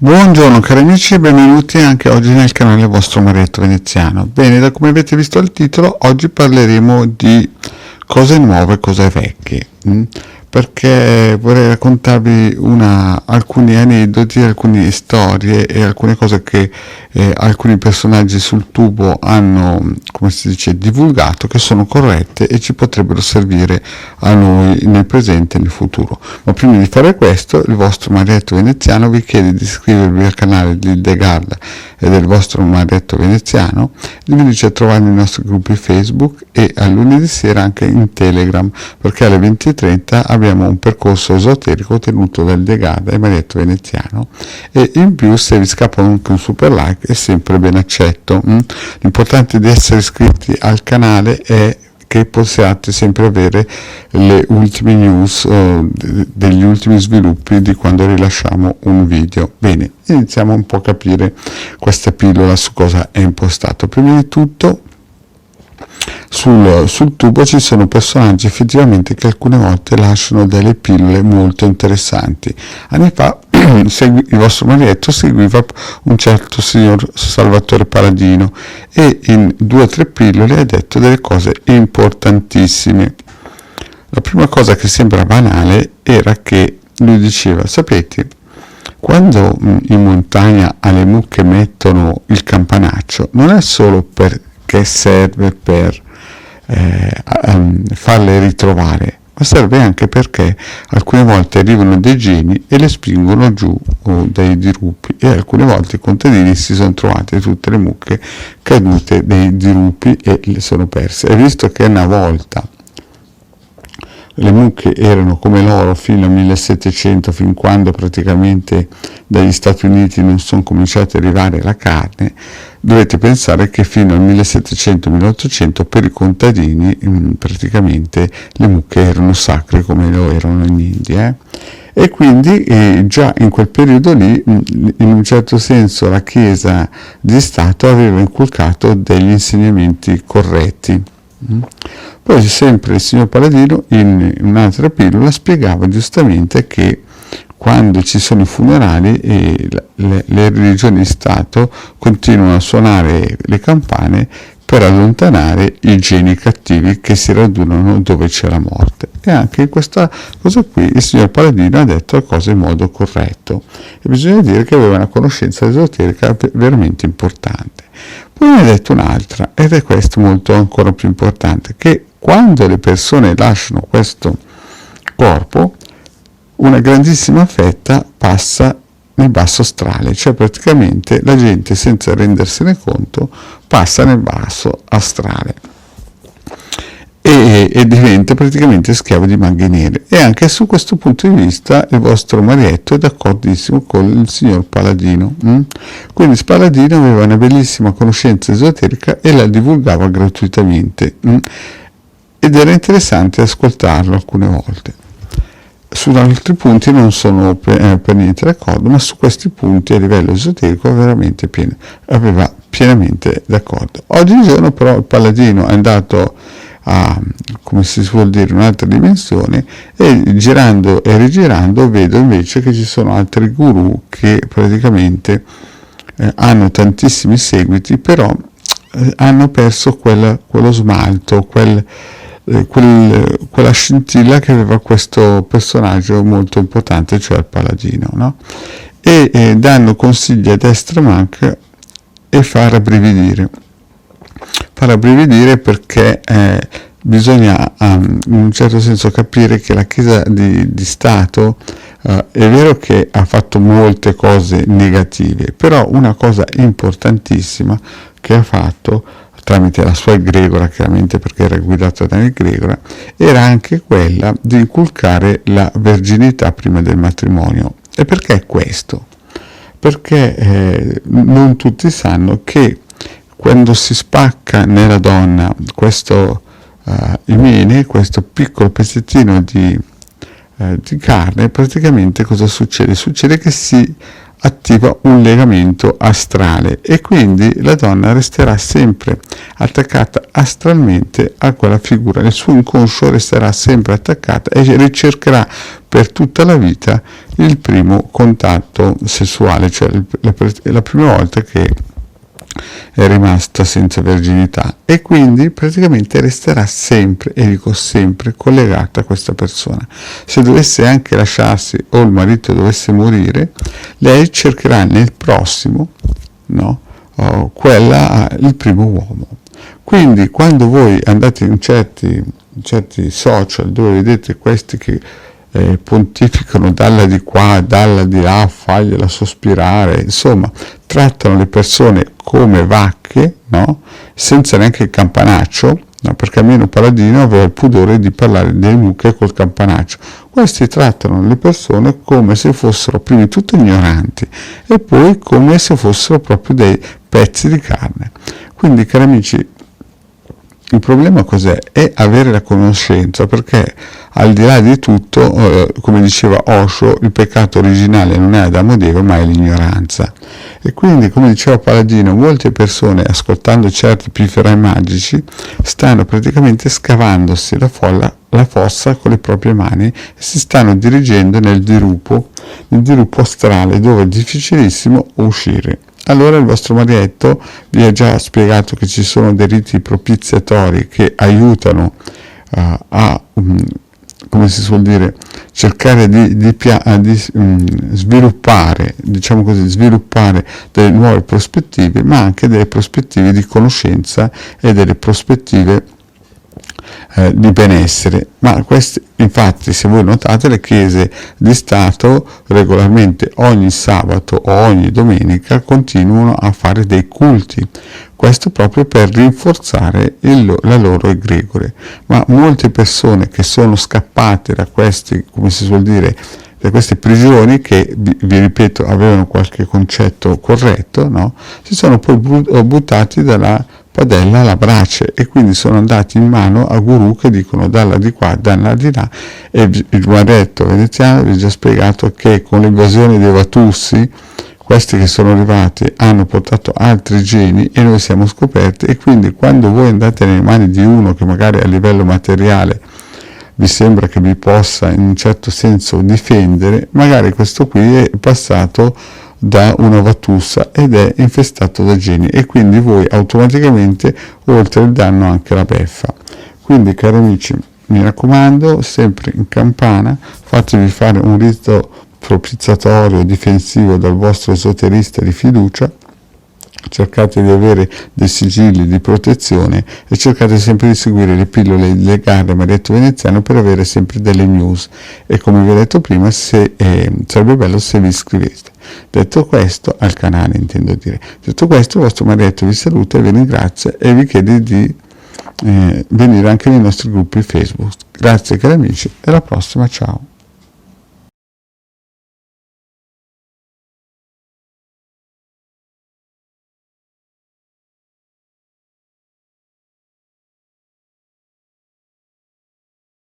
Buongiorno cari amici e benvenuti anche oggi nel canale vostro Marietto Veneziano. Bene, da come avete visto al titolo, oggi parleremo di cose nuove, cose vecchie, perché vorrei raccontarvi alcuni aneddoti, alcune storie e alcune cose che alcuni personaggi sul tubo hanno, come si dice, divulgato, che sono corrette e ci potrebbero servire a noi nel presente e nel futuro. Ma prima di fare questo, il vostro Marietto Veneziano vi chiede di iscrivervi al canale di The Garda e del vostro Marietto Veneziano, di venirci a trovare nei nostri gruppi Facebook e a lunedì sera anche in Telegram, perché alle 20:30 abbiamo un percorso esoterico tenuto dal The Garda e Marietto Veneziano, e in più se vi scappa anche un super like è sempre ben accetto. L'importante di essere iscritti al canale è che possiate sempre avere le ultime news degli ultimi sviluppi di quando rilasciamo un video. Bene, iniziamo un po' a capire questa pillola su cosa è impostato. Prima di tutto sul tubo ci sono personaggi effettivamente che alcune volte lasciano delle pillole molto interessanti. Anni fa il vostro Marietto seguiva un certo signor Salvatore Paladino e in 2 o 3 pillole ha detto delle cose importantissime. La prima cosa che sembra banale era che lui diceva: sapete, quando in montagna alle mucche mettono il campanaccio non è solo perché serve per farle ritrovare, ma serve anche perché alcune volte arrivano dei geni e le spingono giù dai dirupi, e alcune volte i contadini si sono trovati tutte le mucche cadute dai dirupi e le sono perse. E visto che una volta le mucche erano come l'oro fino al 1700, fin quando praticamente dagli Stati Uniti non sono cominciati ad arrivare la carne, dovete pensare che fino al 1700-1800 per i contadini praticamente le mucche erano sacre come lo erano in India. E quindi già in quel periodo lì, in un certo senso, la Chiesa di Stato aveva inculcato degli insegnamenti corretti. Poi sempre il signor Paladino in un'altra pillola spiegava giustamente che quando ci sono i funerali le religioni di Stato continuano a suonare le campane per allontanare i geni cattivi che si radunano dove c'è la morte. E anche in questa cosa qui il signor Paladino ha detto le cose in modo corretto, e bisogna dire che aveva una conoscenza esoterica veramente importante. Poi ne ha detto un'altra, ed è questo molto ancora più importante, che quando le persone lasciano questo corpo, una grandissima fetta passa nel basso astrale, cioè praticamente la gente, senza rendersene conto, passa nel basso astrale e diventa praticamente schiavo di maghe nere. E anche su questo punto di vista il vostro Marietto è d'accordissimo con il signor Paladino. Quindi Paladino aveva una bellissima conoscenza esoterica e la divulgava gratuitamente, ed era interessante ascoltarlo alcune volte. Su altri punti non sono per niente d'accordo, ma su questi punti a livello esoterico aveva pienamente d'accordo. Oggigiorno però il Paladino è andato a, come si suol dire, un'altra dimensione, e girando e rigirando vedo invece che ci sono altri guru che praticamente hanno tantissimi seguiti, però hanno perso quello smalto, quella scintilla che aveva questo personaggio molto importante, cioè il Paladino, no? E danno consigli a destra e manca e fa rabbrividire perché bisogna in un certo senso capire che la Chiesa di Stato è vero che ha fatto molte cose negative, però una cosa importantissima che ha fatto tramite la sua egregora, chiaramente perché era guidata da un'egregora, era anche quella di inculcare la verginità prima del matrimonio. E perché questo? Perché non tutti sanno che quando si spacca nella donna questo imene, questo piccolo pezzettino di carne, praticamente cosa succede? Succede che si attiva un legamento astrale e quindi la donna resterà sempre attaccata astralmente a quella figura, il suo inconscio resterà sempre attaccato e ricercherà per tutta la vita il primo contatto sessuale, cioè la prima volta che è rimasta senza verginità, e quindi praticamente resterà sempre, e dico sempre, collegata a questa persona. Se dovesse anche lasciarsi o il marito dovesse morire, lei cercherà nel prossimo, no, il primo uomo. Quindi quando voi andate in certi social dove vedete questi che pontificano dalla di qua, dalla di là, fagliela sospirare, insomma, trattano le persone come vacche, no? Senza neanche il campanaccio, no? Perché almeno Paladino aveva il pudore di parlare delle mucche col campanaccio. Questi trattano le persone come se fossero prima di tutto ignoranti e poi come se fossero proprio dei pezzi di carne. Quindi, cari amici, il problema cos'è? È avere la conoscenza, perché al di là di tutto, come diceva Osho, il peccato originale non è Adamo ed Eva, ma è l'ignoranza. E quindi, come diceva Paladino, molte persone, ascoltando certi pifferai magici, stanno praticamente scavandosi la fossa con le proprie mani e si stanno dirigendo nel dirupo astrale, dove è difficilissimo uscire. Allora il vostro marietto vi ha già spiegato che ci sono dei riti propiziatori che aiutano come si suol dire, cercare di sviluppare, diciamo così, sviluppare delle nuove prospettive, ma anche delle prospettive di conoscenza e delle prospettive di benessere. Ma questi, infatti, se voi notate, le chiese di Stato regolarmente ogni sabato o ogni domenica continuano a fare dei culti, questo proprio per rinforzare la loro egregore. Ma molte persone che sono scappate da questi, come si suol dire, da queste prigioni, che vi ripeto avevano qualche concetto corretto, no? Si sono poi buttati dalla padella alla brace e quindi sono andati in mano a guru che dicono dalla di qua, dalla di là, e il guaretto veneziano vi ha già spiegato che con l'invasione dei Vatussi questi che sono arrivati hanno portato altri geni e noi siamo scoperti, e quindi quando voi andate nelle mani di uno che magari a livello materiale vi sembra che vi possa in un certo senso difendere, magari questo qui è passato da una Vatussa ed è infestato da geni, e quindi voi automaticamente oltre il danno anche la beffa. Quindi, cari amici, mi raccomando, sempre in campana, fatevi fare un rito propiziatorio difensivo dal vostro esoterista di fiducia, cercate di avere dei sigilli di protezione e cercate sempre di seguire le pillole legate a Marietto Veneziano per avere sempre delle news, e come vi ho detto prima, sarebbe bello se vi iscriveste. Detto questo, al canale intendo dire, detto questo, il vostro Marietto vi saluta e vi ringrazia e vi chiede di venire anche nei nostri gruppi Facebook. Grazie cari amici e alla prossima, ciao.